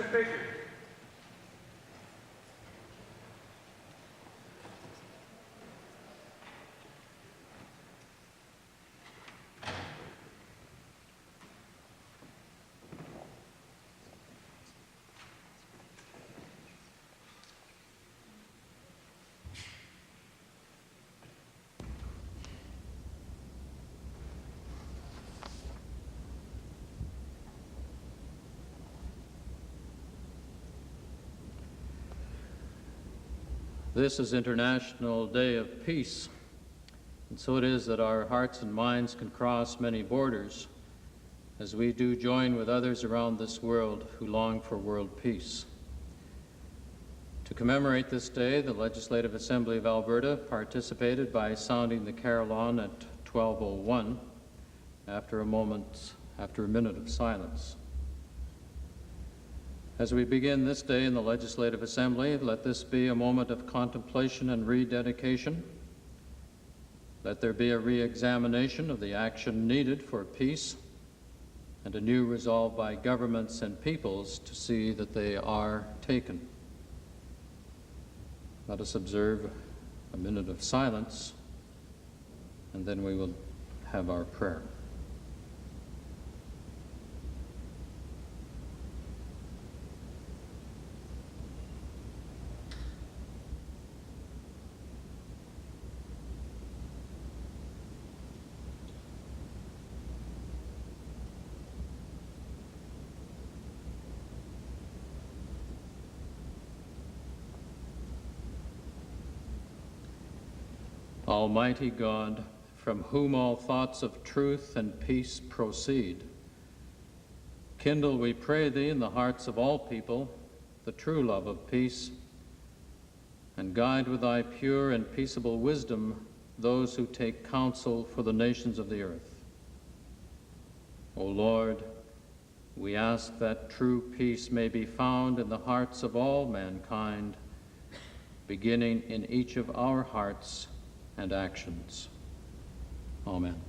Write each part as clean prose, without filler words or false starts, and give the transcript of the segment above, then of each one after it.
Speaker. This is International Day of Peace, and so it is that our hearts and minds can cross many borders as we do join with others around this world who long for world peace. To commemorate this day, the Legislative Assembly of Alberta participated by sounding the carillon at 12:01 after a minute of silence. As we begin this day in the Legislative Assembly, let this be a moment of contemplation and rededication. Let there be a re-examination of the action needed for peace and a new resolve by governments and peoples to see that they are taken. Let us observe a minute of silence, and then we will have our prayer. Almighty God, from whom all thoughts of truth and peace proceed, kindle, we pray thee, in the hearts of all people the true love of peace, and guide with thy pure and peaceable wisdom those who take counsel for the nations of the earth. O Lord, we ask that true peace may be found in the hearts of all mankind, beginning in each of our hearts and actions. Amen.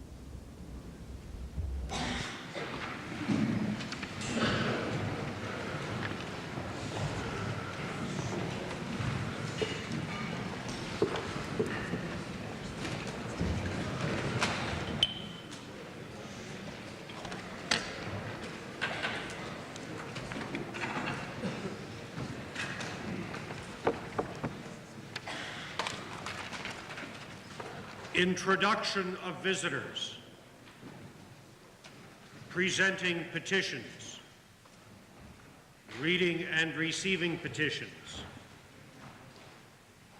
Introduction of visitors. Presenting petitions. Reading and receiving petitions.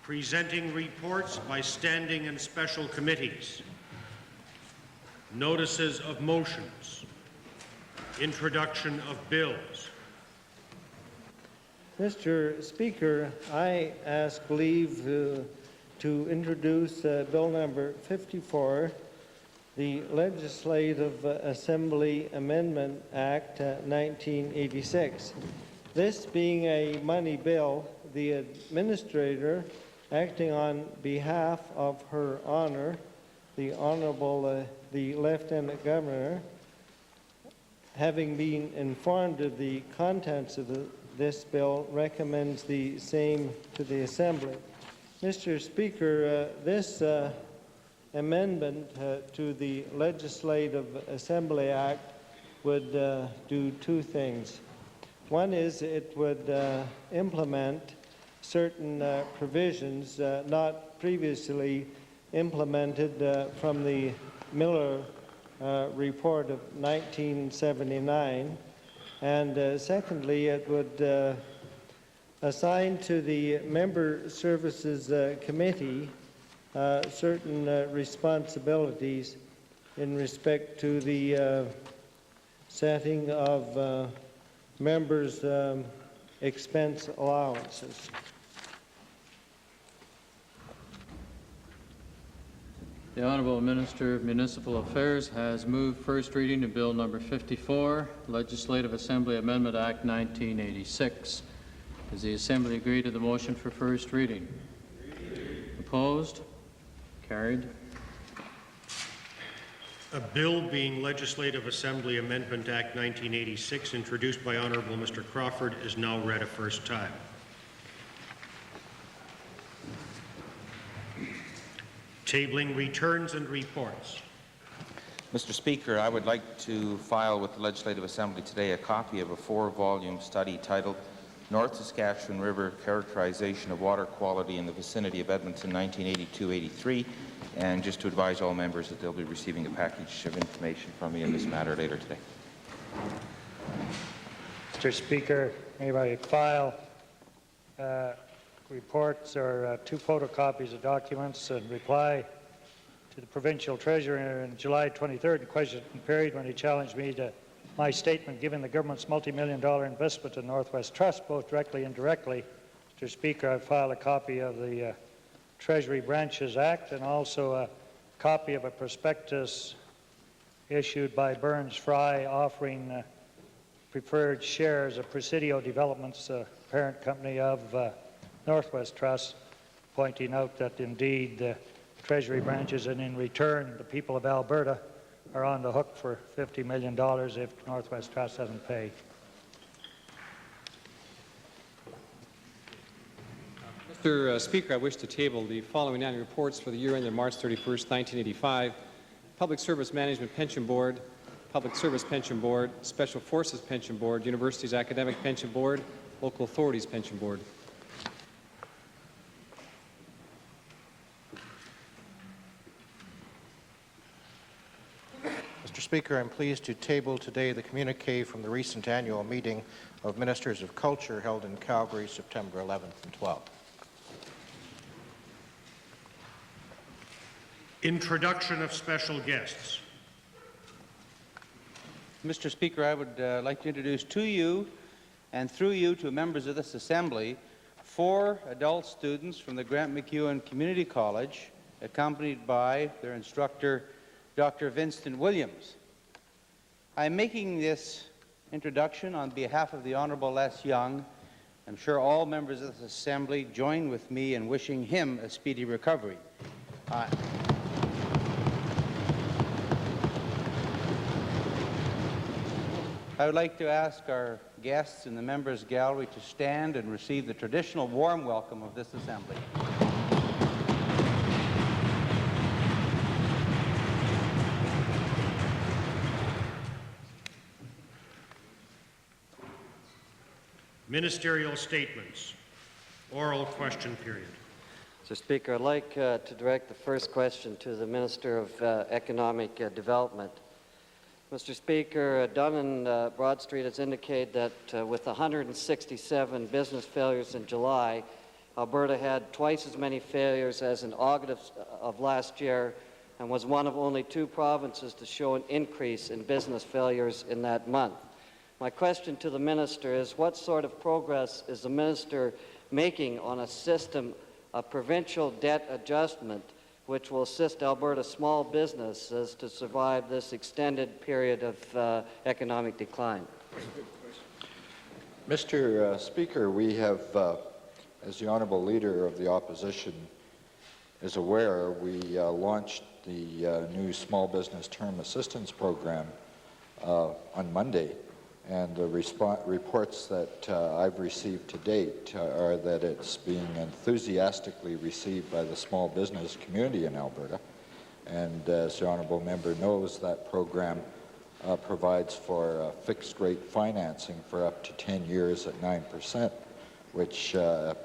Presenting reports by standing and special committees. Notices of motions. Introduction of bills. Mr. Speaker, I ask leave to introduce Bill number 54, the Legislative Assembly Amendment Act 1986. This being a money bill, the Administrator, acting on behalf of Her Honor, the Honorable the Lieutenant Governor, having been informed of the contents of this bill, recommends the same to the Assembly. Mr. Speaker, this amendment to the Legislative Assembly Act would do two things. One is it would implement certain provisions not previously implemented from the Miller report of 1979, and secondly, it would assign to the Member Services Committee certain responsibilities in respect to the setting of members' expense allowances. The Honourable Minister of Municipal Affairs has moved first reading of Bill number 54, Legislative Assembly Amendment Act 1986. Does the Assembly agree to the motion for first reading? Opposed? Carried. A bill being Legislative Assembly Amendment Act 1986, introduced by Honourable Mr. Crawford, is now read a first time. Tabling returns and reports. Mr. Speaker, I would like to file with the Legislative Assembly today a copy of a 4-volume study titled North Saskatchewan River Characterization of Water Quality in the Vicinity of Edmonton 1982-83, and just to advise all members that they'll be receiving a package of information from me in this matter later today. Mr. Speaker, may I file reports or 2 photocopies of documents and reply to the provincial treasurer in July 23rd question period when he challenged me to my statement given the government's multi-million-dollar investment in Northwest Trust, both directly and indirectly. Mr. Speaker, I filed a copy of the Treasury Branches Act and also a copy of a prospectus issued by Burns Fry offering preferred shares of Presidio Developments, parent company of Northwest Trust, pointing out that indeed the Treasury branches and in return the people of Alberta are on the hook for $50 million if Northwest Trust doesn't pay. Mr. Speaker, I wish to table the following annual reports for the year ended March 31st, 1985. Public Service Management Pension Board, Public Service Pension Board, Special Forces Pension Board, Universities Academic Pension Board, Local Authorities Pension Board. Mr. Speaker, I'm pleased to table today the communique from the recent annual meeting of Ministers of Culture held in Calgary, September 11th and 12th. Introduction of special guests. Mr. Speaker, I would like to introduce to you and through you to members of this Assembly 4 adult students from the Grant MacEwan Community College, accompanied by their instructor, Dr. Vincent Williams. I am making this introduction on behalf of the Honourable Les Young. I'm sure all members of this Assembly join with me in wishing him a speedy recovery. I would like to ask our guests in the members' gallery to stand and receive the traditional warm welcome of this Assembly. Ministerial statements. Oral question period. Mr. Speaker, I'd like to direct the first question to the Minister of Economic Development. Mr. Speaker, Dun & Bradstreet has indicated that with 167 business failures in July, Alberta had twice as many failures as in August of last year and was one of only 2 provinces to show an increase in business failures in that month. My question to the Minister is, what sort of progress is the Minister making on a system of provincial debt adjustment which will assist Alberta small businesses to survive this extended period of economic decline? Mr. Speaker, we have, as the Honourable Leader of the Opposition is aware, we launched the new Small Business Term Assistance Program on Monday, and the reports that I've received to date are that it's being enthusiastically received by the small business community in Alberta. And as the Honourable Member knows, that program provides for fixed rate financing for up to 10 years at 9%, which the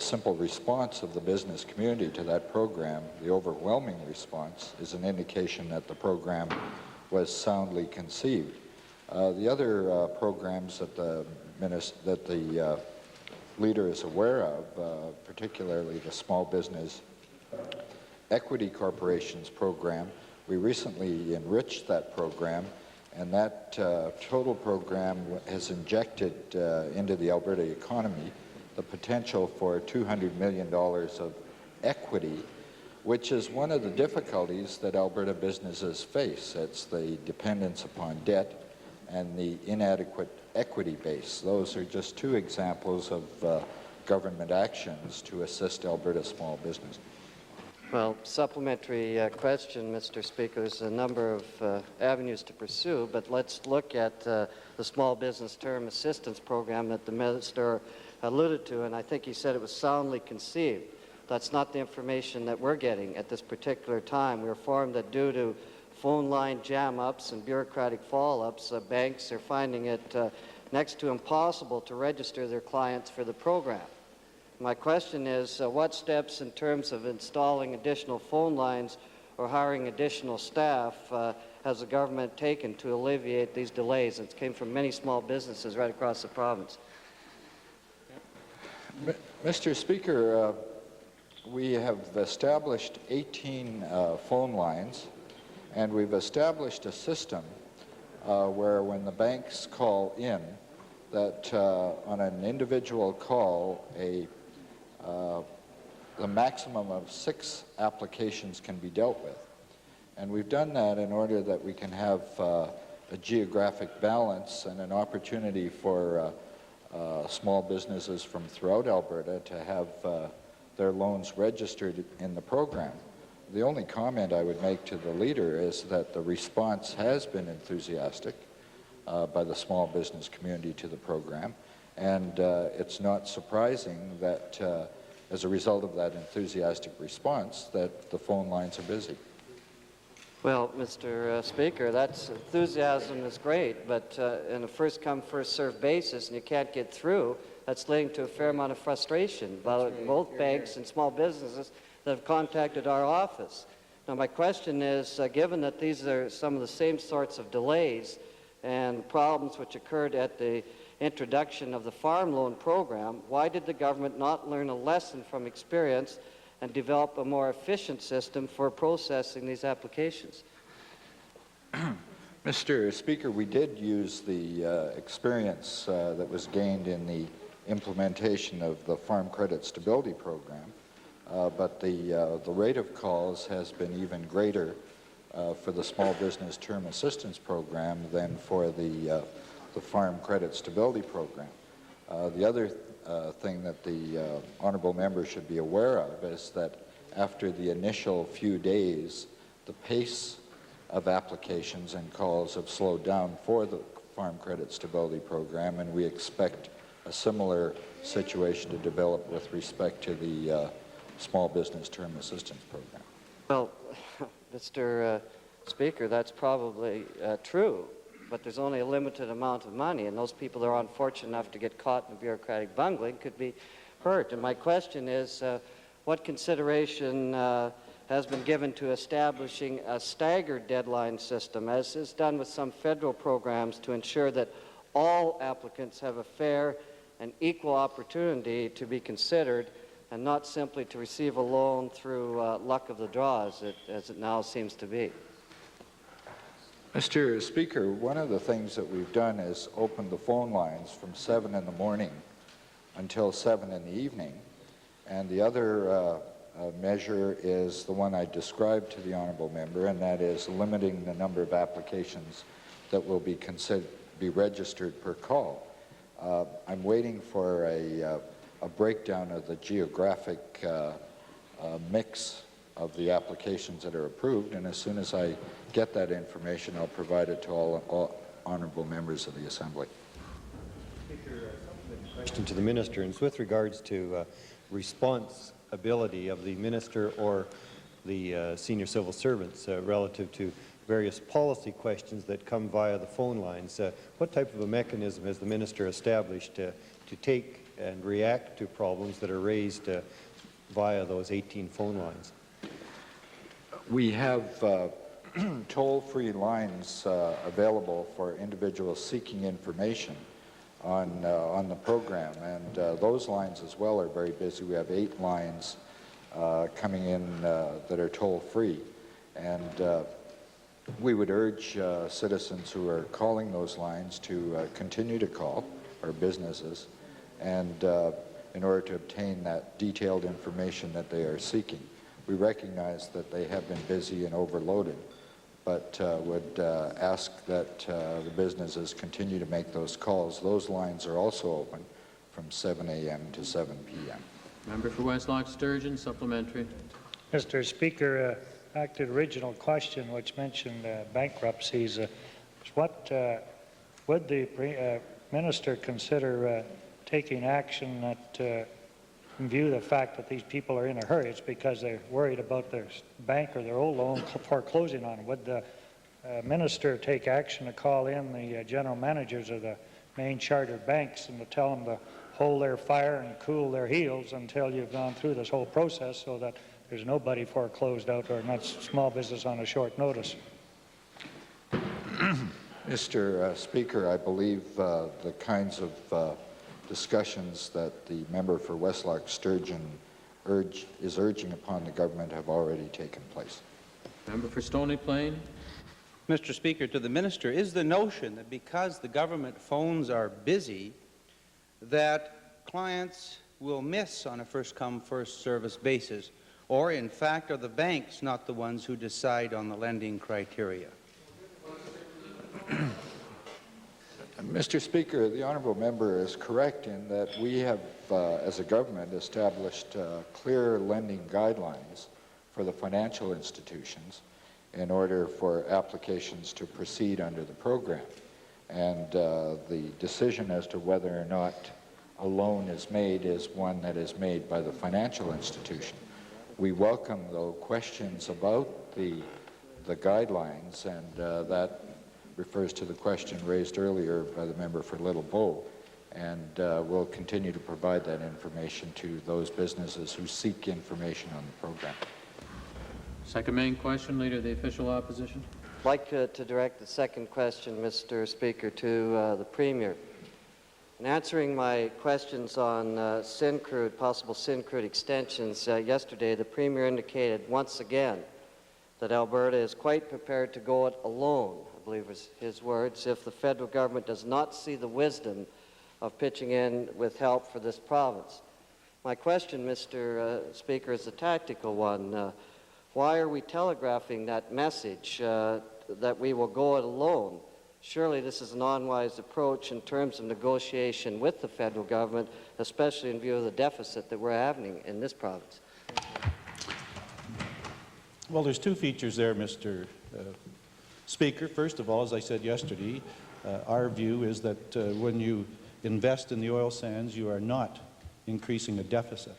simple response of the business community to that program, the overwhelming response, is an indication that the program was soundly conceived. The other programs that the leader is aware of, particularly the Small Business Equity Corporations program, we recently enriched that program, and that total program has injected into the Alberta economy the potential for $200 million of equity, which is one of the difficulties that Alberta businesses face. It's the dependence upon debt and the inadequate equity base. Those are just 2 examples of government actions to assist Alberta small business. Well, supplementary question, Mr. Speaker. There's a number of avenues to pursue, but let's look at the Small Business Term Assistance Program that the Minister alluded to, and I think he said it was soundly conceived. That's not the information that we're getting at this particular time. We're informed that due to phone line jam-ups and bureaucratic follow-ups, banks are finding it next to impossible to register their clients for the program. My question is, what steps in terms of installing additional phone lines or hiring additional staff has the government taken to alleviate these delays? It came from many small businesses right across the province. Mr. Speaker, we have established 18 phone lines, and we've established a system where when the banks call in, that on an individual call, the maximum of 6 applications can be dealt with. And we've done that in order that we can have a geographic balance and an opportunity for small businesses from throughout Alberta to have their loans registered in the program. The only comment I would make to the leader is that the response has been enthusiastic by the small business community to the program, and it's not surprising that as a result of that enthusiastic response that the phone lines are busy. Well, Mr. Speaker, that's enthusiasm is great, but in a first-come, first-served basis, and you can't get through, that's leading to a fair amount of frustration by both banks and small businesses that have contacted our office. Now, my question is, given that these are some of the same sorts of delays and problems which occurred at the introduction of the farm loan program, why did the government not learn a lesson from experience and develop a more efficient system for processing these applications? Mr. Speaker, we did use the experience that was gained in the implementation of the Farm Credit Stability Program, but the rate of calls has been even greater for the Small Business Term Assistance Program than for the Farm Credit Stability Program. The other thing that the honourable member should be aware of is that after the initial few days, the pace of applications and calls have slowed down for the Farm Credit Stability Program, and we expect a similar situation to develop with respect to the Small Business Term Assistance Program. Well, Mr. Speaker, that's probably true, but there's only a limited amount of money, and those people that are unfortunate enough to get caught in bureaucratic bungling could be hurt. And my question is, what consideration has been given to establishing a staggered deadline system, as is done with some federal programs, to ensure that all applicants have a fair and equal opportunity to be considered and not simply to receive a loan through luck of the draw, as it now seems to be? Mr. Speaker, one of the things that we've done is open the phone lines from 7 in the morning until 7 in the evening. And the other measure is the one I described to the honourable member, and that is limiting the number of applications that will be registered per call. I'm waiting for a breakdown of the geographic mix of the applications that are approved, and as soon as I get that information, I'll provide it to all honourable members of the Assembly. Speaker, a question to the Minister, and it's with regards to responsibility of the Minister or the senior civil servants relative to various policy questions that come via the phone lines. What type of a mechanism has the Minister established to take and react to problems that are raised via those 18 phone lines? We have toll-free lines available for individuals seeking information on the program, and those lines as well are very busy. We have 8 lines coming in that are toll-free, and we would urge citizens who are calling those lines to continue to call, or businesses, and in order to obtain that detailed information that they are seeking. We recognize that they have been busy and overloaded, but would ask that the businesses continue to make those calls. Those lines are also open from 7 a.m. to 7 p.m. Member for West Loch Sturgeon, supplementary. Mr. Speaker, back to the original question, which mentioned bankruptcies. What would the minister consider taking action that, in view of the fact that these people are in a hurry, it's because they're worried about their bank or their old loan foreclosing on them? Would the minister take action to call in the general managers of the main chartered banks and to tell them to hold their fire and cool their heels until you've gone through this whole process so that there's nobody foreclosed out or not small business on a short notice? Mr. Speaker, I believe the kinds of discussions that the member for Westlock Sturgeon is urging upon the government have already taken place. Member for Stony Plain. Mr. Speaker, to the minister, is the notion that because the government phones are busy, that clients will miss on a first-come, first-service basis, or in fact are the banks not the ones who decide on the lending criteria? Mr. Speaker, the honourable member is correct in that we have, as a government, established clear lending guidelines for the financial institutions in order for applications to proceed under the program. And the decision as to whether or not a loan is made is one that is made by the financial institution. We welcome, though, questions about the guidelines, and that refers to the question raised earlier by the member for Little Bow, and we'll continue to provide that information to those businesses who seek information on the program. Second main question, Leader of the Official Opposition. I'd like to direct the second question, Mr. Speaker, to the Premier. In answering my questions on Syncrude, possible Syncrude extensions yesterday, the Premier indicated once again that Alberta is quite prepared to go it alone, I believe was his words, if the federal government does not see the wisdom of pitching in with help for this province. My question, Mr. Speaker, is a tactical one. Why are we telegraphing that message that we will go it alone? Surely this is an unwise approach in terms of negotiation with the federal government, especially in view of the deficit that we're having in this province. Well, there's two features there, Mr. Speaker. First of all, as I said yesterday, our view is that when you invest in the oil sands, you are not increasing a deficit.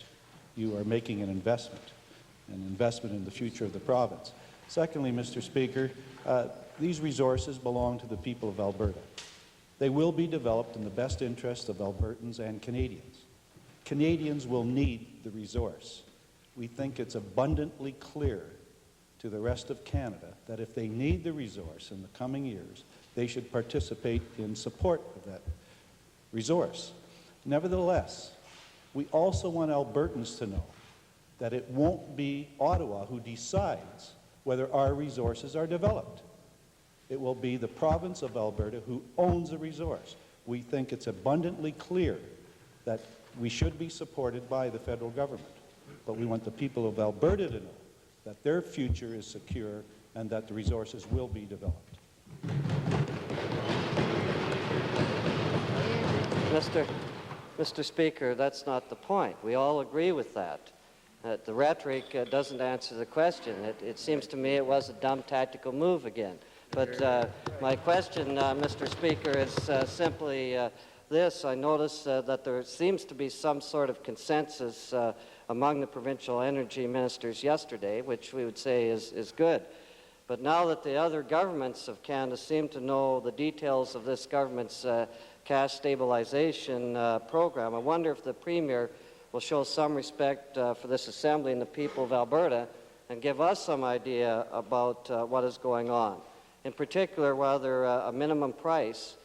You are making an investment in the future of the province. Secondly, Mr. Speaker, these resources belong to the people of Alberta. They will be developed in the best interest of Albertans and Canadians. Canadians will need the resource. We think it's abundantly clear to the rest of Canada that if they need the resource in the coming years, they should participate in support of that resource. Nevertheless, we also want Albertans to know that it won't be Ottawa who decides whether our resources are developed. It will be the province of Alberta who owns the resource. We think it's abundantly clear that we should be supported by the federal government, but we want the people of Alberta to know that their future is secure and that the resources will be developed. Mr. Speaker, that's not the point. We all agree with that. The rhetoric doesn't answer the question. It seems to me it was a dumb tactical move again. But my question, Mr. Speaker, is simply this. I notice that there seems to be some sort of consensus among the provincial energy ministers yesterday, which we would say is good. But now that the other governments of Canada seem to know the details of this government's cash stabilization program, I wonder if the Premier will show some respect for this Assembly and the people of Alberta and give us some idea about what is going on. In particular, whether a minimum price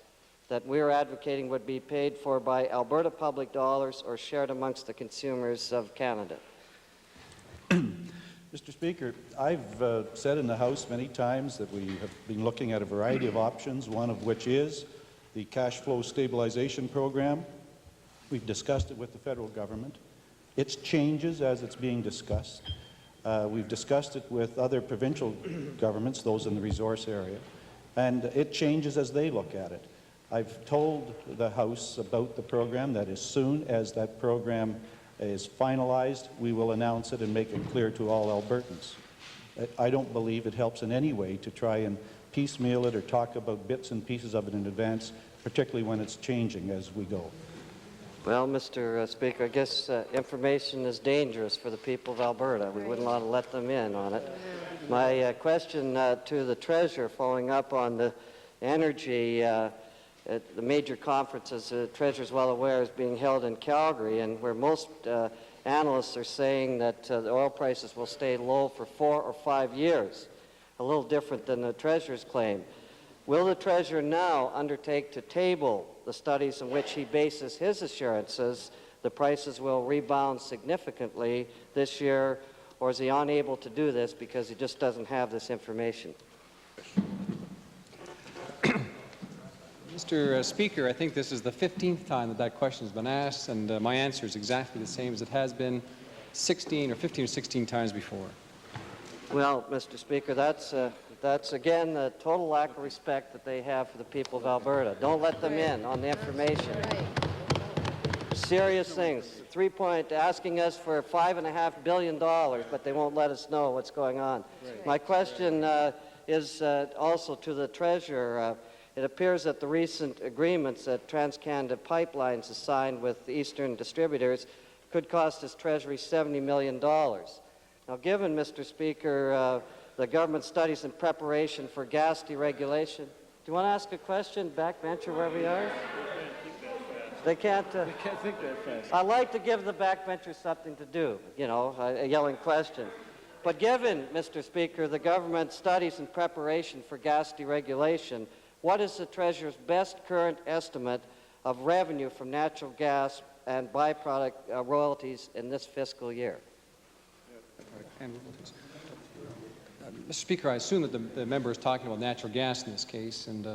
that we're advocating would be paid for by Alberta public dollars or shared amongst the consumers of Canada. Mr. Speaker, I've said in the House many times that we have been looking at a variety of options, one of which is the cash flow stabilization program. We've discussed it with the federal government. It changes as it's being discussed. We've discussed it with other provincial governments, those in the resource area, and it changes as they look at it. I've told the House about the program that as soon as that program is finalized, we will announce it and make it clear to all Albertans. I don't believe it helps in any way to try and piecemeal it or talk about bits and pieces of it in advance, particularly when it's changing as we go. Well, Mr. Speaker, I guess information is dangerous for the people of Alberta. We wouldn't want to let them in on it. My question to the Treasurer, following up on the energy, at the major conferences, the Treasurer is well aware, is being held in Calgary, and where most analysts are saying that the oil prices will stay low for 4 or 5 years, a little different than the Treasurer's claim. Will the Treasurer now undertake to table the studies in which he bases his assurances the prices will rebound significantly this year, or is he unable to do this because he just doesn't have this information? Mr. Speaker, I think this is the 15th time that that question has been asked, and my answer is exactly the same as it has been 15 or 16 times before. Well, Mr. Speaker, that's again the total lack of respect that they have for the people of Alberta. Don't let them in on the information. Serious things. Asking us for $5.5 billion, but they won't let us know what's going on. My question is also to the Treasurer. It appears that the recent agreements that TransCanada Pipelines has signed with the Eastern distributors could cost his Treasury $70 million. Now, given, Mr. Speaker, the government studies in preparation for gas deregulation. Do you want to ask a question, backbencher, wherever you are? They can't think that fast. I like to give the backbenchers something to do, you know, a yelling question. But given, Mr. Speaker, the government studies in preparation for gas deregulation, what is the Treasurer's best current estimate of revenue from natural gas and byproduct royalties in this fiscal year? Mr. Speaker, I assume that the member is talking about natural gas in this case, and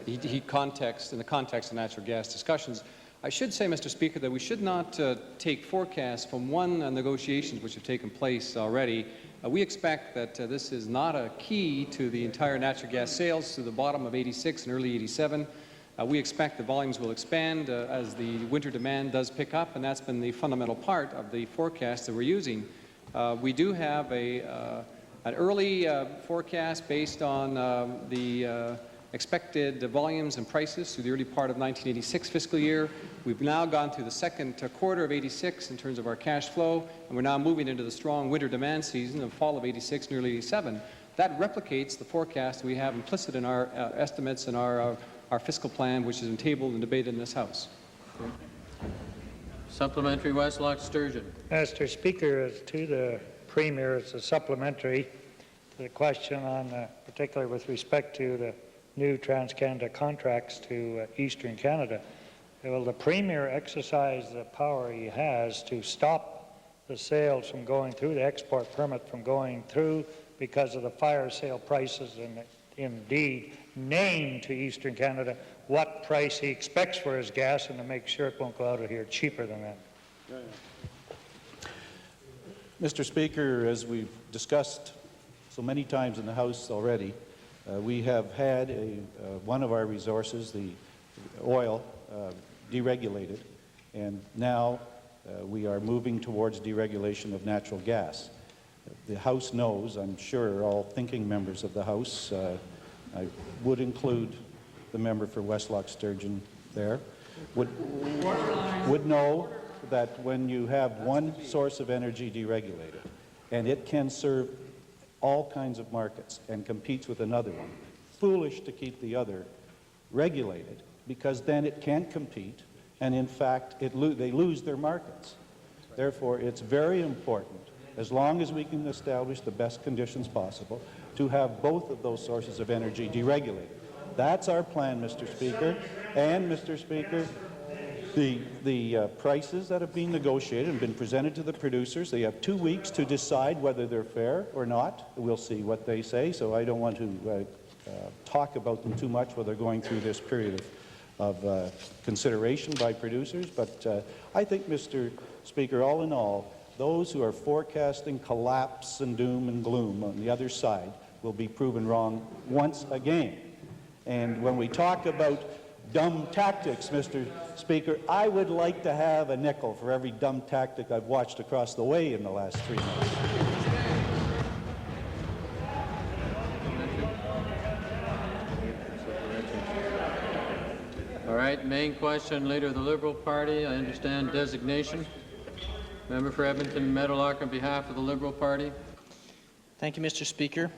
in the context of natural gas discussions. I should say, Mr. Speaker, that we should not take forecasts from one negotiations which have taken place already. We expect that this is not a key to the entire natural gas sales to the bottom of 86 and early 87. We expect the volumes will expand as the winter demand does pick up, and that's been the fundamental part of the forecast that we're using. We do have an early forecast based on the expected volumes and prices through the early part of 1986 fiscal year. We've now gone through the second quarter of 86 in terms of our cash flow, and we're now moving into the strong winter demand season of fall of 86 and early 87. That replicates the forecast we have implicit in our estimates and our fiscal plan, which is tabled and debated in this House. Supplementary, Westlock Sturgeon. Mr. Speaker, to the Premier, it's a supplementary to the question on, particularly with respect to the new TransCanada contracts to Eastern Canada. Will the Premier exercise the power he has to stop the sales from going through, the export permit from going through because of the fire sale prices, and indeed name to Eastern Canada what price he expects for his gas and to make sure it won't go out of here cheaper than that? Mr. Speaker, as we've discussed so many times in the House already, we have had one of our resources, the oil, deregulated, and now we are moving towards deregulation of natural gas. The House knows, I'm sure, all thinking members of the House, I would include the member for Westlock Sturgeon there, would know that when you have one source of energy deregulated and it can serve all kinds of markets and competes with another one, foolish to keep the other regulated, because then it can't compete, and in fact they lose their markets. Therefore, it's very important, as long as we can establish the best conditions possible, to have both of those sources of energy deregulated. That's our plan, Mr. Speaker. And, Mr. Speaker, the prices that have been negotiated and been presented to the producers, they have 2 weeks to decide whether they're fair or not. We'll see what they say, so I don't want to talk about them too much while they're going through this period of consideration by producers. But I think, Mr. Speaker, all in all, those who are forecasting collapse and doom and gloom on the other side will be proven wrong once again. And when we talk about dumb tactics, Mr. Speaker. I would like to have a nickel for every dumb tactic I've watched across the way in the last 3 months. All right, main question, Leader of the Liberal Party. I understand designation. Member for Edmonton Meadowlark on behalf of the Liberal Party. Thank you, Mr. Speaker.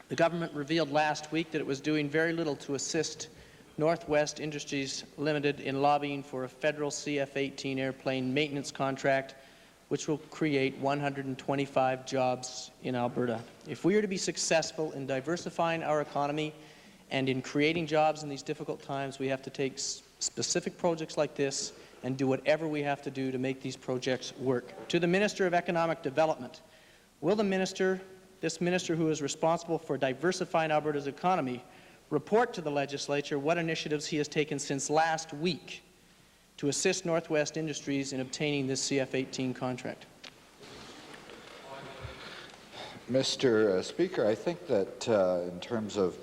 The government revealed last week that it was doing very little to assist Northwest Industries Limited in lobbying for a federal CF-18 airplane maintenance contract, which will create 125 jobs in Alberta. If we are to be successful in diversifying our economy and in creating jobs in these difficult times, we have to take specific projects like this and do whatever we have to do to make these projects work. To the Minister of Economic Development, will this minister who is responsible for diversifying Alberta's economy report to the legislature what initiatives he has taken since last week to assist Northwest Industries in obtaining this CF-18 contract? Mr. Speaker, I think that in terms of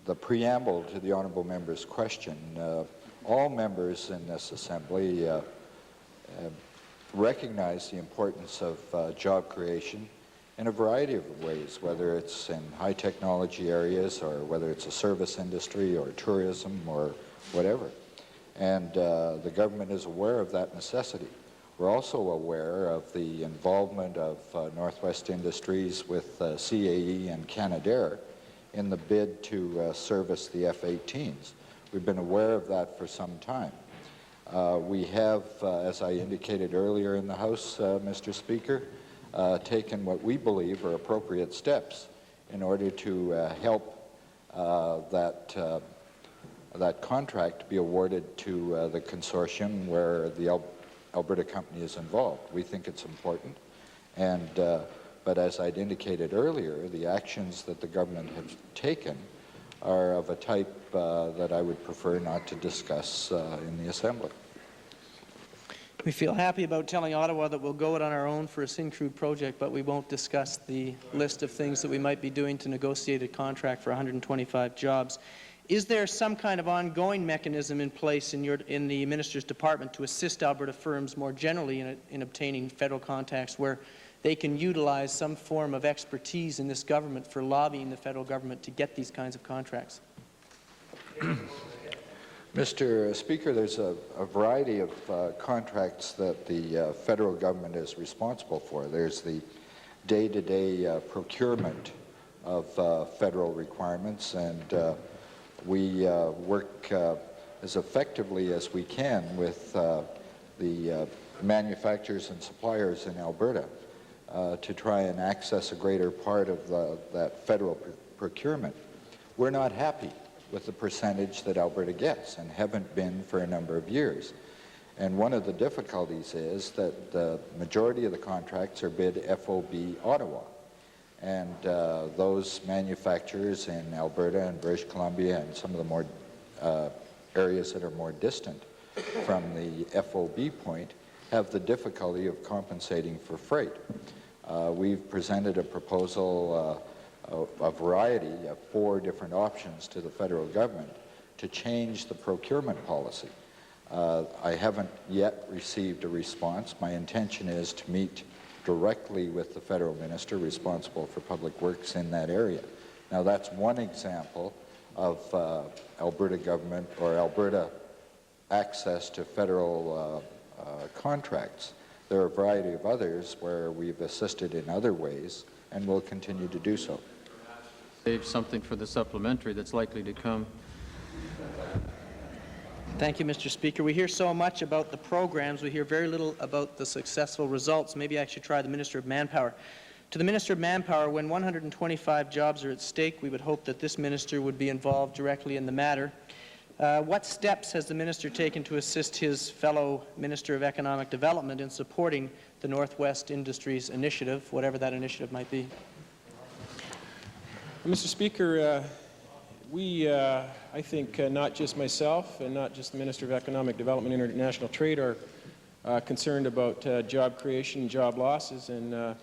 the preamble to the honourable member's question, all members in this assembly recognize the importance of job creation in a variety of ways, whether it's in high technology areas or whether it's a service industry or tourism or whatever. And the government is aware of that necessity. We're also aware of the involvement of Northwest Industries with CAE and Canadair in the bid to service the F-18s. We've been aware of that for some time. We have, as I indicated earlier in the House, Mr. Speaker, taken what we believe are appropriate steps in order to help that contract be awarded to the consortium where the Alberta company is involved. We think it's important, and but as I'd indicated earlier, the actions that the government has taken are of a type that I would prefer not to discuss in the Assembly. We feel happy about telling Ottawa that we'll go it on our own for a Syncrude project, but we won't discuss the list of things that we might be doing to negotiate a contract for 125 jobs. Is there some kind of ongoing mechanism in place in the Minister's Department to assist Alberta firms more generally in obtaining federal contacts where they can utilize some form of expertise in this government for lobbying the federal government to get these kinds of contracts? Mr. Speaker, there's a variety of contracts that the federal government is responsible for. There's the day-to-day procurement of federal requirements, and we work as effectively as we can with the manufacturers and suppliers in Alberta to try and access a greater part of that federal procurement. We're not happy with the percentage that Alberta gets and haven't been for a number of years. And one of the difficulties is that the majority of the contracts are bid FOB Ottawa. And those manufacturers in Alberta and British Columbia and some of the more areas that are more distant from the FOB point have the difficulty of compensating for freight. We've presented a proposal, a variety of 4 different options to the federal government to change the procurement policy. I haven't yet received a response. My intention is to meet directly with the federal minister responsible for public works in that area. Now, that's one example of Alberta government or Alberta access to federal contracts. There are a variety of others where we've assisted in other ways and will continue to do so. Save something for the supplementary that's likely to come. Thank you, Mr. Speaker. We hear so much about the programs. We hear very little about the successful results. Maybe I should try the Minister of Manpower. To the Minister of Manpower, when 125 jobs are at stake, we would hope that this minister would be involved directly in the matter. What steps has the minister taken to assist his fellow Minister of Economic Development in supporting the Northwest Industries Initiative, whatever that initiative might be? Mr. Speaker, I think not just myself and not just the Minister of Economic Development and International Trade are concerned about job creation and job losses, and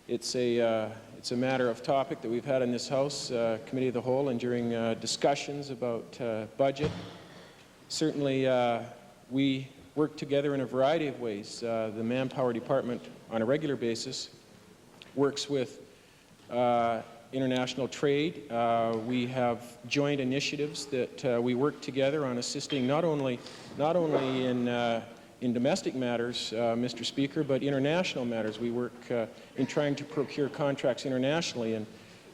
it's a matter of topic that we've had in this House, Committee of the Whole, and during discussions about budget certainly we work together in a variety of ways. The Manpower Department on a regular basis works with international trade. We have joint initiatives that we work together on assisting not only in domestic matters, Mr. Speaker, but international matters. We work in trying to procure contracts internationally, and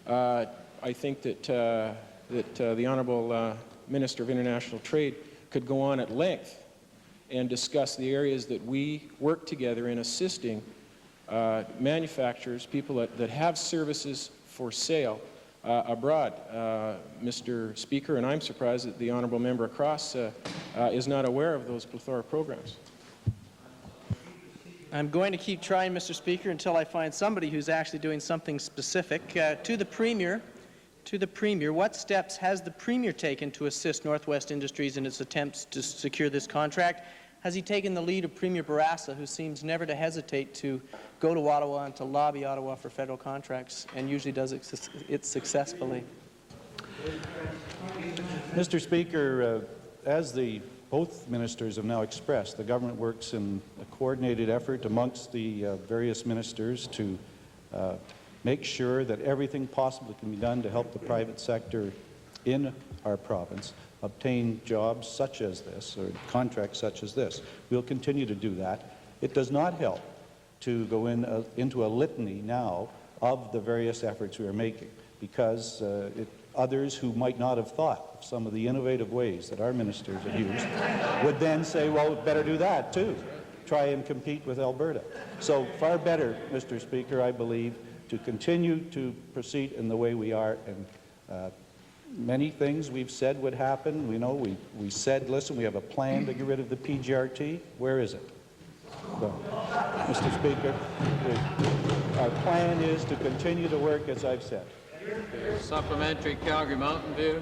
I think that the Honourable Minister of International Trade could go on at length and discuss the areas that we work together in assisting manufacturers, people that have services for sale abroad. Mr. Speaker, and I'm surprised that the Honourable Member across is not aware of those plethora of programs. I'm going to keep trying, Mr. Speaker, until I find somebody who's actually doing something specific. To the Premier, what steps has the Premier taken to assist Northwest Industries in its attempts to secure this contract? Has he taken the lead of Premier Barassa, who seems never to hesitate to go to Ottawa and to lobby Ottawa for federal contracts, and usually does it successfully? Mr. Speaker, as both ministers have now expressed, the government works in a coordinated effort amongst the various ministers to make sure that everything possible can be done to help the private sector in our province obtain jobs such as this, or contracts such as this. We'll continue to do that. It does not help to go into a litany now of the various efforts we are making, because others who might not have thought of some of the innovative ways that our ministers have used would then say, well, we'd better do that too, try and compete with Alberta. So far better, Mr. Speaker, I believe, to continue to proceed in the way we are. And many things we've said would happen. We said, listen, we have a plan to get rid of the PGRT. Where is it? So, Mr. Speaker, our plan is to continue to work as I've said. Supplementary, Calgary Mountain View.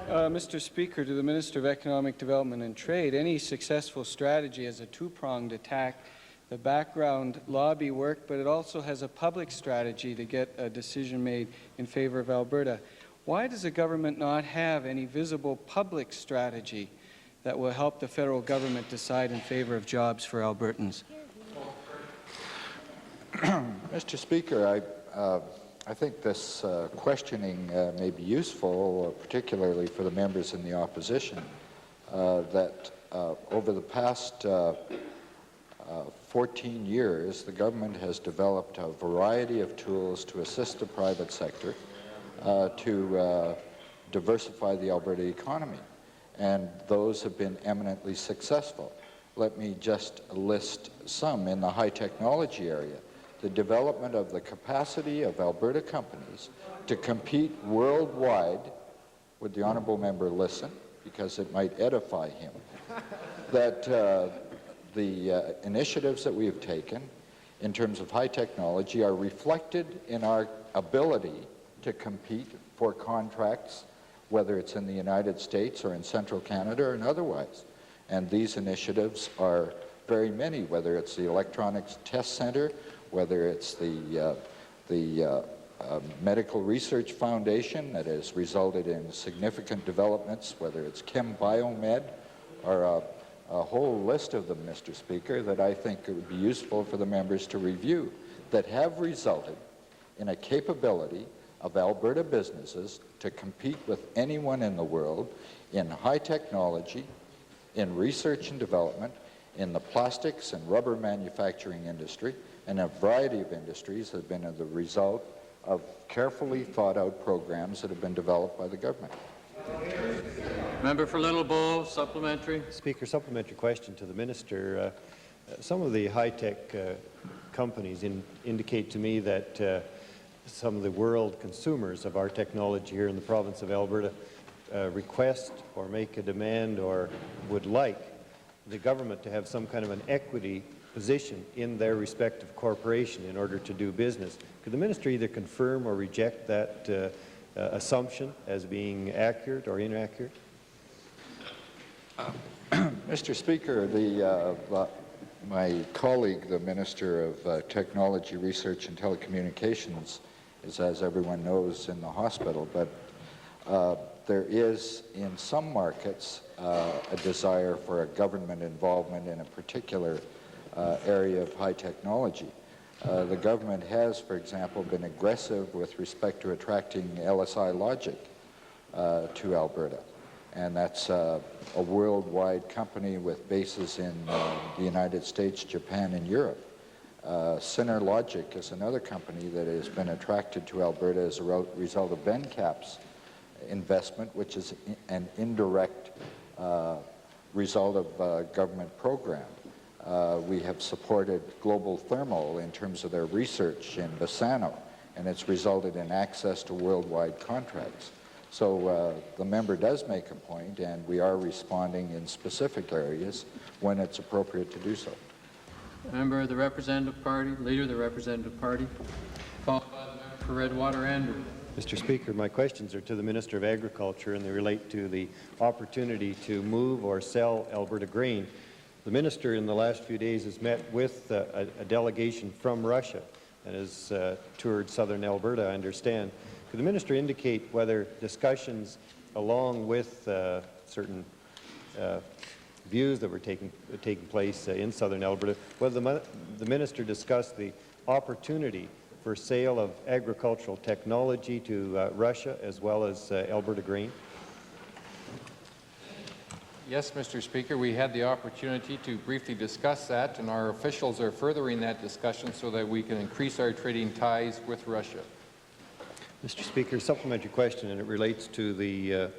Mr. Speaker, to the Minister of Economic Development and Trade, any successful strategy has a two-pronged attack. The background lobby work, but it also has a public strategy to get a decision made in favor of Alberta. Why does the government not have any visible public strategy that will help the federal government decide in favor of jobs for Albertans? Mr. Speaker, I think this questioning may be useful, particularly for the members in the opposition, that over the past 14 years, the government has developed a variety of tools to assist the private sector to diversify the Alberta economy, and those have been eminently successful. Let me just list some. In the high technology area, the development of the capacity of Alberta companies to compete worldwide. Would the honourable member listen? Because it might edify him. That the initiatives that we have taken in terms of high technology are reflected in our ability to compete for contracts, whether it's in the United States or in central Canada or otherwise. And these initiatives are very many, whether it's the Electronics Test Centre, whether it's the Medical Research Foundation that has resulted in significant developments, whether it's Chem Biomed, or a whole list of them, Mr. Speaker, that I think it would be useful for the members to review, that have resulted in a capability of Alberta businesses to compete with anyone in the world in high technology, in research and development, in the plastics and rubber manufacturing industry, and a variety of industries that have been the result of carefully thought out programs that have been developed by the government. Member for Little Bow, supplementary. Speaker, supplementary question to the minister. Some of the high-tech companies indicate to me that some of the world consumers of our technology here in the province of Alberta request or make a demand or would like the government to have some kind of an equity position in their respective corporation in order to do business. Could the minister either confirm or reject that assumption as being accurate or inaccurate? Mr. Speaker, my colleague, the Minister of Technology, Research and Telecommunications, is, as everyone knows, in the hospital, but there is, in some markets, a desire for a government involvement in a particular area of high technology. The government has, for example, been aggressive with respect to attracting LSI Logic to Alberta. And that's a worldwide company with bases in the United States, Japan, and Europe. Sinner Logic is another company that has been attracted to Alberta as a result of BenCap's investment, which is an indirect result of a government program. We have supported Global Thermal in terms of their research in Bassano, and it's resulted in access to worldwide contracts. So the member does make a point, and we are responding in specific areas when it's appropriate to do so. Member of the Representative Party, Leader of the Representative Party, followed by the member for Redwater Andrew. Mr. Speaker, my questions are to the Minister of Agriculture, and they relate to the opportunity to move or sell Alberta grain. The Minister in the last few days has met with a delegation from Russia and has toured southern Alberta, I understand. Could the Minister indicate whether discussions along with certain views that were taking place in southern Alberta, whether the Minister discussed the opportunity for sale of agricultural technology to Russia as well as Alberta grain? Yes, Mr. Speaker, we had the opportunity to briefly discuss that, and our officials are furthering that discussion so that we can increase our trading ties with Russia. Mr. Speaker, supplementary question, and it relates to the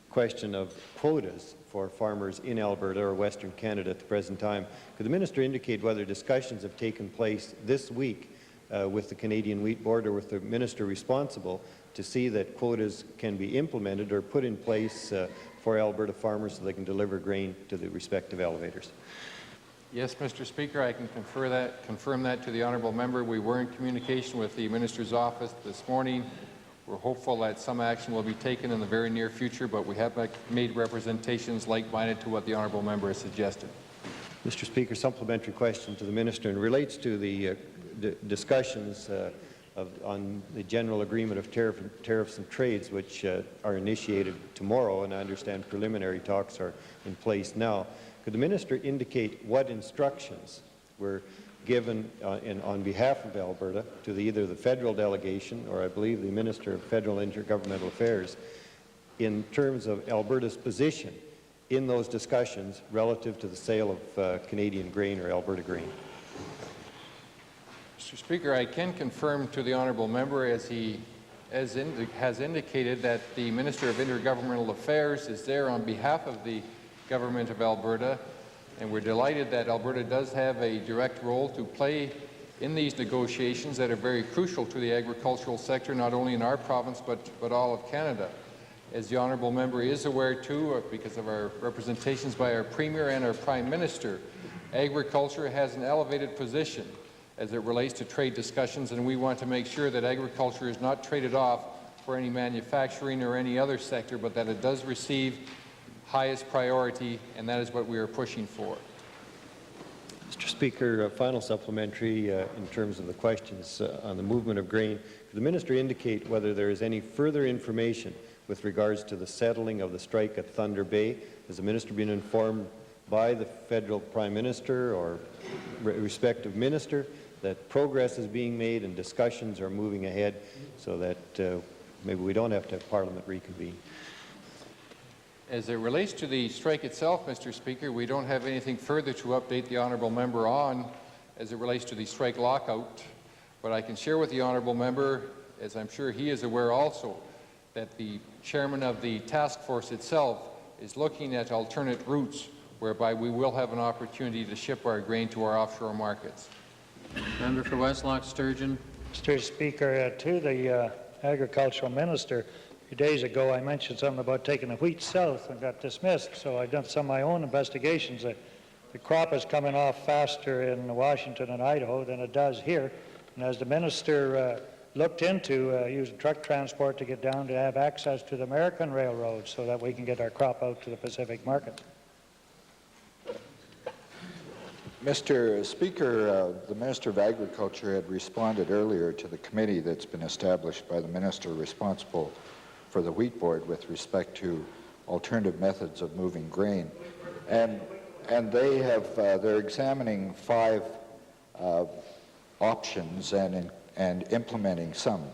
question of quotas for farmers in Alberta or Western Canada at the present time. Could the Minister indicate whether discussions have taken place this week with the Canadian Wheat Board or with the Minister responsible to see that quotas can be implemented or put in place for Alberta farmers so they can deliver grain to the respective elevators? Yes, Mr. Speaker, I can confirm that to the honourable member. We were in communication with the Minister's office this morning. We're hopeful that some action will be taken in the very near future, but we have made representations like-minded to what the honourable member has suggested. Mr. Speaker, supplementary question to the Minister, and relates to the discussions on the general agreement of tariffs and trades, which are initiated tomorrow, and I understand preliminary talks are in place now. Could the Minister indicate what instructions were given on behalf of Alberta to either the federal delegation or I believe the Minister of Federal Intergovernmental Affairs in terms of Alberta's position in those discussions relative to the sale of Canadian grain or Alberta grain? Mr. Speaker, I can confirm to the honourable member, as he has indicated, that the Minister of Intergovernmental Affairs is there on behalf of the Government of Alberta, and we're delighted that Alberta does have a direct role to play in these negotiations that are very crucial to the agricultural sector, not only in our province but all of Canada. As the honourable member is aware too, because of our representations by our Premier and our Prime Minister, agriculture has an elevated position as it relates to trade discussions, and we want to make sure that agriculture is not traded off for any manufacturing or any other sector, but that it does receive highest priority, and that is what we are pushing for. Mr. Speaker, final supplementary in terms of the questions on the movement of grain. Could the Minister indicate whether there is any further information with regards to the settling of the strike at Thunder Bay? Has the Minister been informed by the federal Prime Minister or respective minister that progress is being made and discussions are moving ahead so that maybe we don't have to have Parliament reconvene? As it relates to the strike itself, Mr. Speaker, we don't have anything further to update the honourable member on as it relates to the strike lockout. But I can share with the honourable member, as I'm sure he is aware also, that the chairman of the task force itself is looking at alternate routes whereby we will have an opportunity to ship our grain to our offshore markets. Member for Westlock Sturgeon. Mr. Speaker, to the Agricultural Minister, a few days ago I mentioned something about taking the wheat south and got dismissed, so I've done some of my own investigations. The crop is coming off faster in Washington and Idaho than it does here, and as the Minister looked into using truck transport to get down to have access to the American railroads so that we can get our crop out to the Pacific market. Mr. Speaker, the Minister of Agriculture had responded earlier to the committee that's been established by the Minister responsible for the wheat board with respect to alternative methods of moving grain. And they have, they're examining 5 options and implementing some.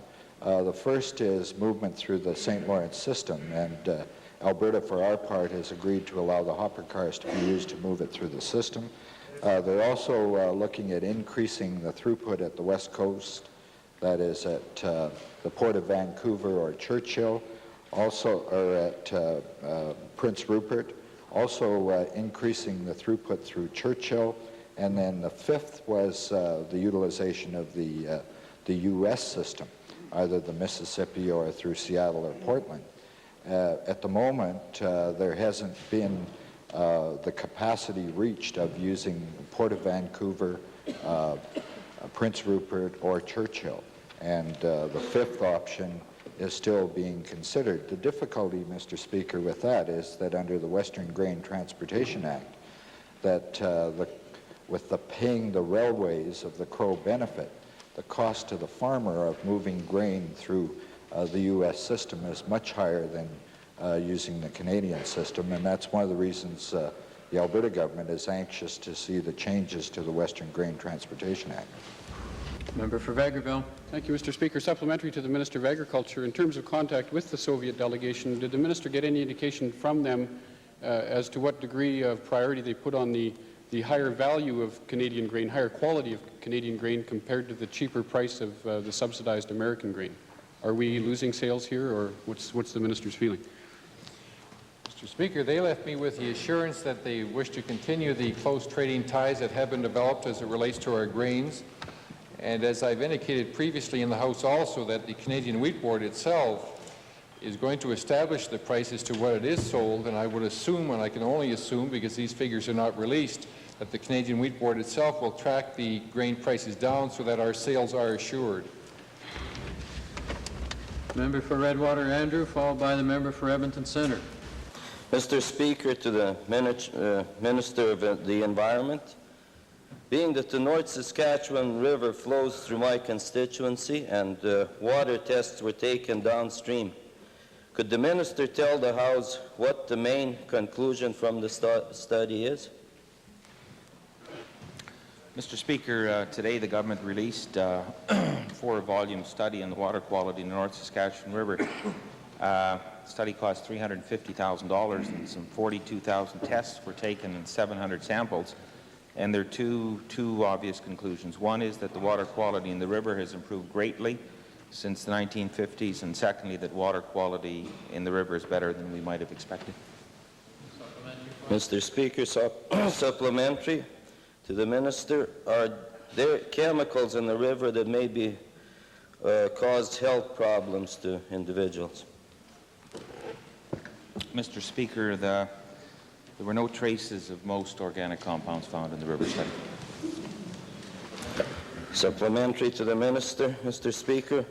The first is movement through the St. Lawrence system, and Alberta, for our part, has agreed to allow the hopper cars to be used to move it through the system. They're also looking at increasing the throughput at the West Coast, that is at the Port of Vancouver or Churchill, also or at Prince Rupert, also increasing the throughput through Churchill, and then the 5th was the utilization of the U.S. system, either the Mississippi or through Seattle or Portland. At the moment, there hasn't been the capacity reached of using Port of Vancouver, Prince Rupert, or Churchill. And the 5th option is still being considered. The difficulty, Mr. Speaker, with that is that under the Western Grain Transportation Act, that with the paying the railways of the Crow benefit, the cost to the farmer of moving grain through the U.S. system is much higher than using the Canadian system, and that's one of the reasons the Alberta government is anxious to see the changes to the Western Grain Transportation Act. Member for Vegreville. Thank you, Mr. Speaker. Supplementary to the Minister of Agriculture, in terms of contact with the Soviet delegation, did the Minister get any indication from them as to what degree of priority they put on the higher value of Canadian grain, higher quality of Canadian grain compared to the cheaper price of the subsidized American grain? Are we losing sales here, or what's the Minister's feeling? Mr. Speaker, they left me with the assurance that they wish to continue the close trading ties that have been developed as it relates to our grains. And as I've indicated previously in the House also, that the Canadian Wheat Board itself is going to establish the price as to what it is sold, and I would assume, and I can only assume because these figures are not released, that the Canadian Wheat Board itself will track the grain prices down so that our sales are assured. Member for Redwater Andrew, followed by the member for Edmonton Centre. Mr. Speaker, to the Minister of the Environment, being that the North Saskatchewan River flows through my constituency and water tests were taken downstream, could the Minister tell the House what the main conclusion from the study is? Mr. Speaker, today the government released a 4-volume study on the water quality in the North Saskatchewan River. The study cost $350,000 and some 42,000 tests were taken in 700 samples. And there are two obvious conclusions. One is that the water quality in the river has improved greatly since the 1950s, and secondly, that water quality in the river is better than we might have expected. Mr. Speaker, supplementary to the Minister, are there chemicals in the river that may be caused health problems to individuals? Mr. Speaker, there were no traces of most organic compounds found in the river study. Supplementary to the Minister, Mr. Speaker,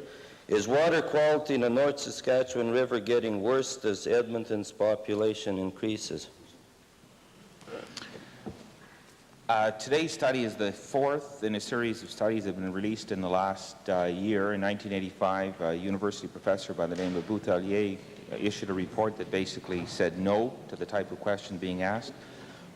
is water quality in the North Saskatchewan River getting worse as Edmonton's population increases? Today's study is the 4th in a series of studies that have been released in the last year. In 1985, a university professor by the name of Boutelier issued a report that basically said no to the type of question being asked.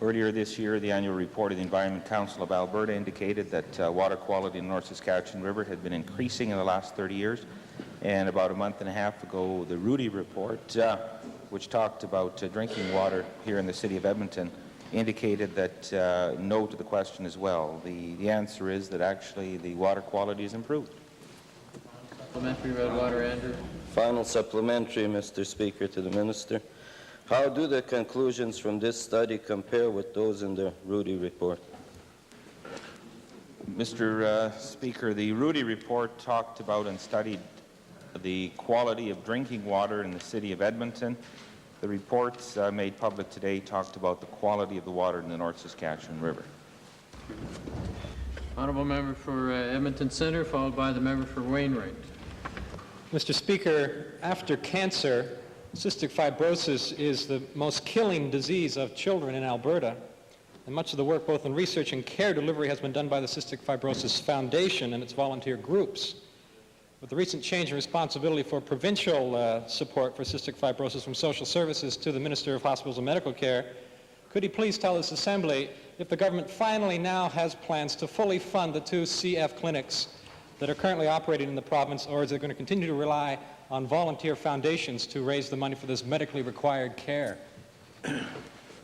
Earlier this year, the annual report of the Environment Council of Alberta indicated that water quality in the North Saskatchewan River had been increasing in the last 30 years. And about a month and a half ago, the Rudy report, which talked about drinking water here in the city of Edmonton, indicated that no to the question as well. The answer is that actually the water quality has improved. Supplementary, Redwater Andrew. Final supplementary, Mr. Speaker, to the Minister. How do the conclusions from this study compare with those in the Rudy report? Mr. Speaker, the Rudy report talked about and studied the quality of drinking water in the city of Edmonton. The reports made public today talked about the quality of the water in the North Saskatchewan River. Honourable member for Edmonton Centre, followed by the member for Wainwright. Mr. Speaker, after cancer, cystic fibrosis is the most killing disease of children in Alberta. And much of the work, both in research and care delivery, has been done by the Cystic Fibrosis Foundation and its volunteer groups. With the recent change in responsibility for provincial support for cystic fibrosis from social services to the Minister of Hospitals and Medical Care, could he please tell this Assembly if the government finally now has plans to fully fund the 2 CF clinics that are currently operating in the province, or is it going to continue to rely on volunteer foundations to raise the money for this medically required care?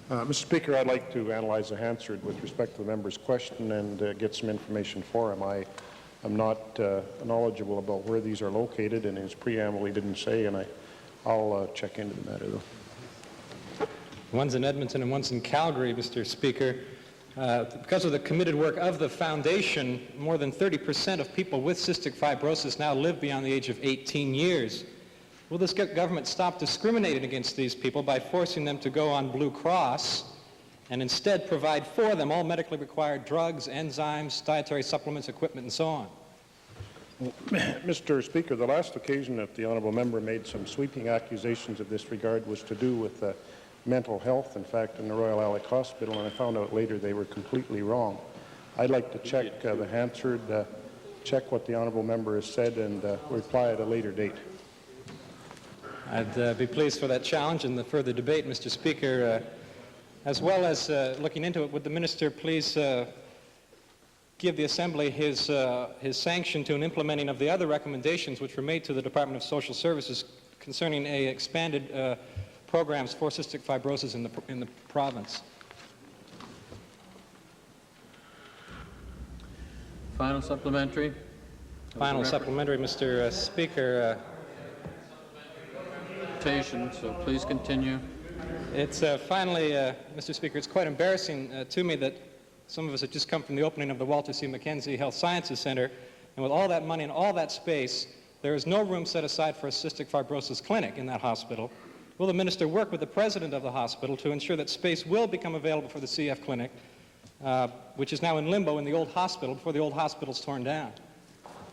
Mr. Speaker, I'd like to analyze the Hansard with respect to the member's question and get some information for him. I am not knowledgeable about where these are located, and in his preamble he didn't say, and I'll check into the matter, though. One's in Edmonton and one's in Calgary, Mr. Speaker. Because of the committed work of the foundation, more than 30% of people with cystic fibrosis now live beyond the age of 18 years. Will this government stop discriminating against these people by forcing them to go on Blue Cross and instead provide for them all medically required drugs, enzymes, dietary supplements, equipment, and so on? Mr. Speaker, the last occasion that the honourable member made some sweeping accusations of this regard was to do with mental health, in fact, in the Royal Alec Hospital, and I found out later they were completely wrong. I'd like to check the Hansard, check what the honourable member has said, and reply at a later date. I'd be pleased for that challenge and the further debate, Mr. Speaker. As well as looking into it, would the minister please give the Assembly his sanction to an implementing of the other recommendations which were made to the Department of Social Services concerning expanded programs for cystic fibrosis in the province? Final supplementary. Final supplementary, Mr. Speaker. So please continue. It's finally, Mr. Speaker, it's quite embarrassing to me that some of us have just come from the opening of the Walter C. Mackenzie Health Sciences Center, and with all that money and all that space, there is no room set aside for a cystic fibrosis clinic in that hospital. Will the minister work with the president of the hospital to ensure that space will become available for the CF clinic, which is now in limbo in the old hospital before the old hospital is torn down?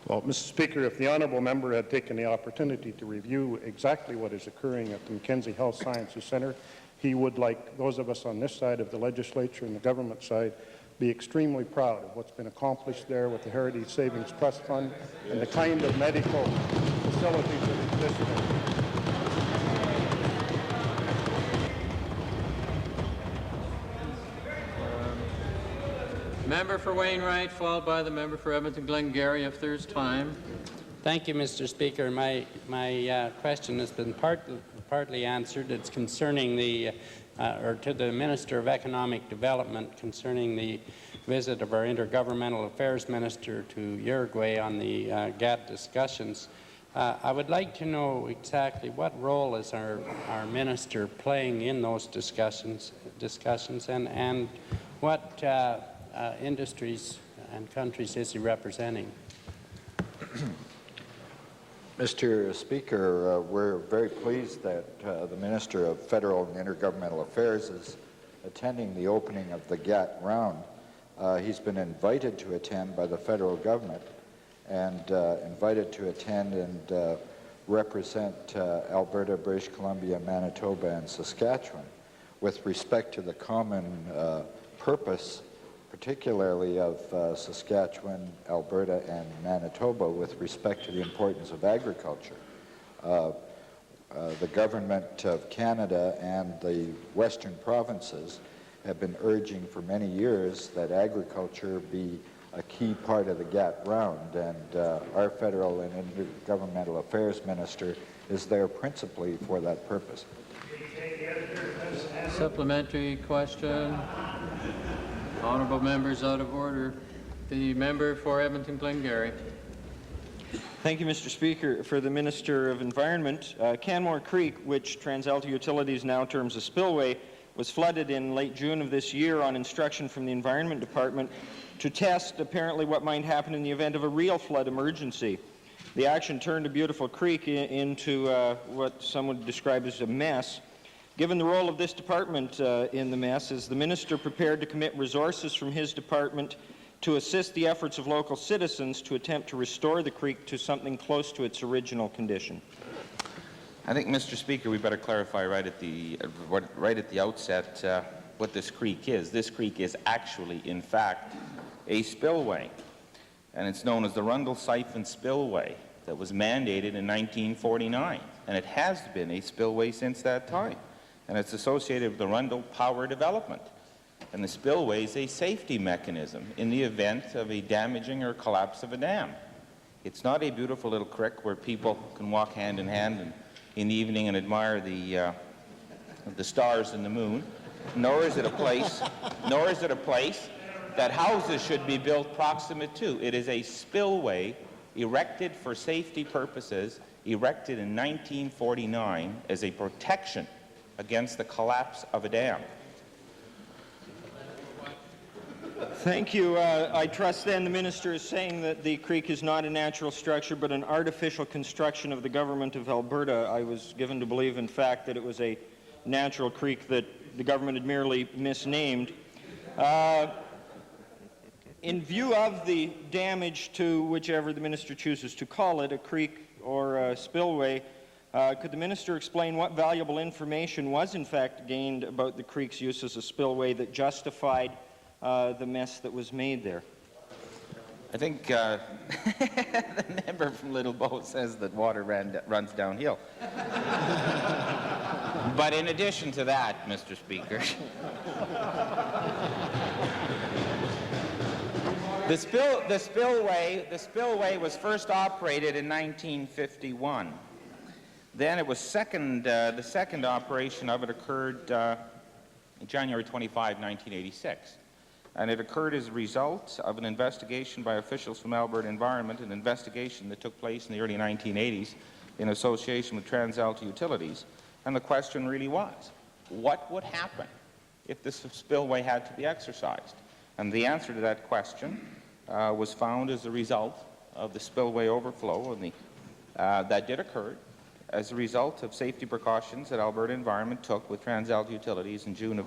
Well, Mr. Speaker, if the honourable member had taken the opportunity to review exactly what is occurring at the Mackenzie Health Sciences Centre, he would, like those of us on this side of the legislature and the government side, be extremely proud of what's been accomplished there with the Heritage Savings Trust Fund and the kind of medical facilities that exist there. Member for Wainwright, followed by the member for Edmonton Glengarry, if there's time. Thank you, Mr. Speaker. My question has been partly answered. It's concerning to the Minister of Economic Development concerning the visit of our Intergovernmental Affairs Minister to Uruguay on the GATT discussions. I would like to know exactly what role is our minister playing in those discussions and what industries and countries is he representing? Mr. Speaker, we're very pleased that the Minister of Federal and Intergovernmental Affairs is attending the opening of the GATT round. He's been invited to attend by the federal government and invited to attend and represent Alberta, British Columbia, Manitoba, and Saskatchewan with respect to the common purpose, particularly of Saskatchewan, Alberta, and Manitoba with respect to the importance of agriculture. The government of Canada and the western provinces have been urging for many years that agriculture be a key part of the GATT round, and our federal and intergovernmental affairs minister is there principally for that purpose. Supplementary question. Honourable members out of order. The member for Edmonton Glengarry. Thank you, Mr. Speaker. For the Minister of Environment, Canmore Creek, which TransAlta Utilities now terms a spillway, was flooded in late June of this year on instruction from the Environment Department to test apparently what might happen in the event of a real flood emergency. The action turned a beautiful creek into what some would describe as a mess. Given the role of this department in the mess, is the minister prepared to commit resources from his department to assist the efforts of local citizens to attempt to restore the creek to something close to its original condition? I think, Mr. Speaker, we better clarify right at the outset what this creek is. This creek is actually, in fact, a spillway, and it's known as the Rundle Siphon Spillway. that was mandated in 1949, and it has been a spillway since that time. And it's associated with the Rundle Power Development. And the spillway is a safety mechanism in the event of a damaging or collapse of a dam. It's not a beautiful little creek where people can walk hand in hand in the evening and admire the stars and the moon, nor is it a place that houses should be built proximate to. It is a spillway erected for safety purposes, erected in 1949 as a protection against the collapse of a dam. Thank you. I trust then the minister is saying that the creek is not a natural structure but an artificial construction of the government of Alberta. I was given to believe, in fact, that it was a natural creek that the government had merely misnamed. In view of the damage to whichever the minister chooses to call it, a creek or a spillway, could the minister explain what valuable information was in fact gained about the creek's use as a spillway that justified the mess that was made there? I think the member from Little Bow says that water runs downhill. But in addition to that, Mr. Speaker, the spillway was first operated in 1951. Then it was the second operation of it occurred January 25, 1986. And it occurred as a result of an investigation by officials from Alberta Environment, an investigation that took place in the early 1980s in association with TransAlta Utilities. And the question really was, what would happen if this spillway had to be exercised? And the answer to that question was found as a result of the spillway overflow and that did occur as a result of safety precautions that Alberta Environment took with TransAlta Utilities in June of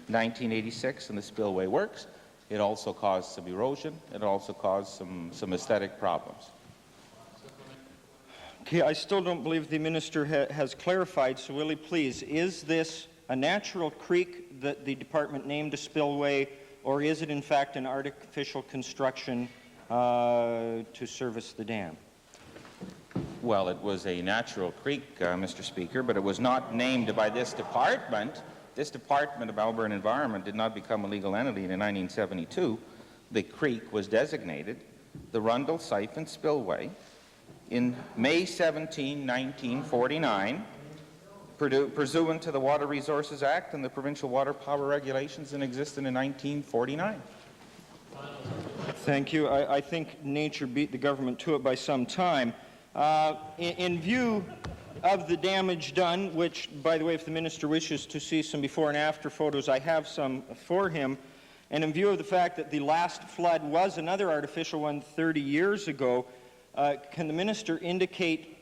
1986, and the spillway works. It also caused some erosion. It also caused some aesthetic problems. Okay, I still don't believe the minister has clarified, so will he please, is this a natural creek that the department named a spillway, or is it in fact an artificial construction to service the dam? Well, it was a natural creek, Mr. Speaker, but it was not named by this department. This Department of Alberta Environment did not become a legal entity in 1972. The creek was designated the Rundle Siphon Spillway in May 17, 1949, pursuant to the Water Resources Act and the provincial water power regulations in existence in 1949. Thank you. I think nature beat the government to it by some time. In view of the damage done, which, by the way, if the minister wishes to see some before and after photos, I have some for him, and in view of the fact that the last flood was another artificial one 30 years ago, can the minister indicate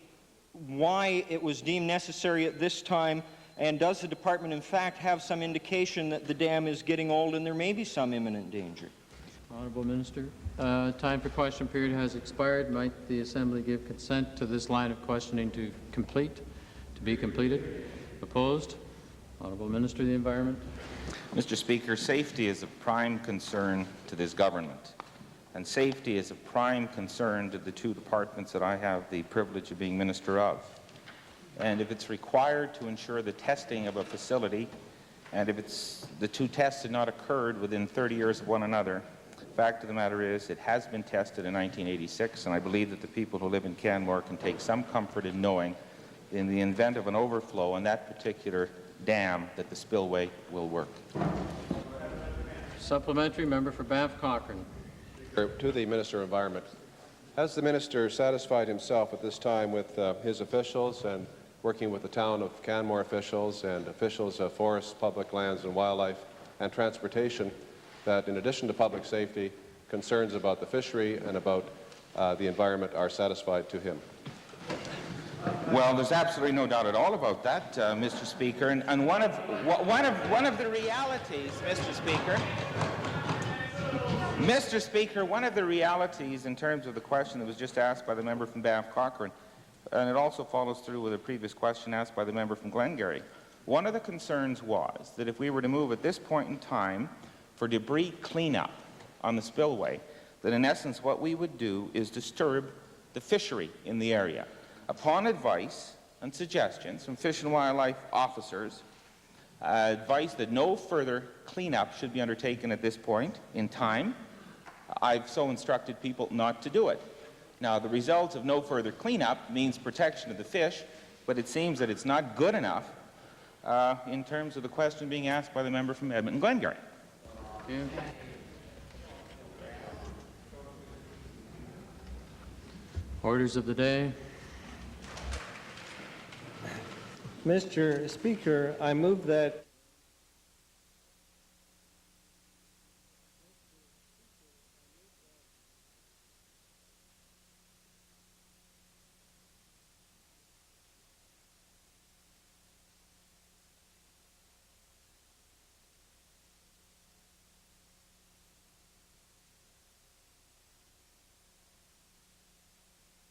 why it was deemed necessary at this time, and does the department in fact have some indication that the dam is getting old and there may be some imminent danger? Honourable Minister. Time for question period has expired. Might the Assembly give consent to this line of questioning to be completed? Opposed? Honourable Minister of the Environment. Mr. Speaker, safety is a prime concern to this government, and safety is a prime concern to the two departments that I have the privilege of being Minister of. And if it's required to ensure the testing of a facility, and if the two tests had not occurred within 30 years of one another, the fact of the matter is it has been tested in 1986, and I believe that the people who live in Canmore can take some comfort in knowing, in the event of an overflow on that particular dam, that the spillway will work. Supplementary, member for Banff Cochrane. To the Minister of Environment. Has the Minister satisfied himself at this time with his officials and working with the town of Canmore officials and officials of forests, public lands and wildlife and transportation that in addition to public safety, concerns about the fishery and about the environment are satisfied to him? Well, there's absolutely no doubt at all about that, Mr. Speaker. And one of the realities, Mr. Speaker, one of the realities in terms of the question that was just asked by the member from Banff Cochrane, and it also follows through with a previous question asked by the member from Glengarry, one of the concerns was that if we were to move at this point in time for debris cleanup on the spillway, that in essence what we would do is disturb the fishery in the area. Upon advice and suggestions from Fish and Wildlife officers, advice that no further cleanup should be undertaken at this point in time, I've so instructed people not to do it. Now, the results of no further cleanup means protection of the fish, but it seems that it's not good enough in terms of the question being asked by the member from Edmonton Glengarry. Orders of the day. Mr. Speaker, I move that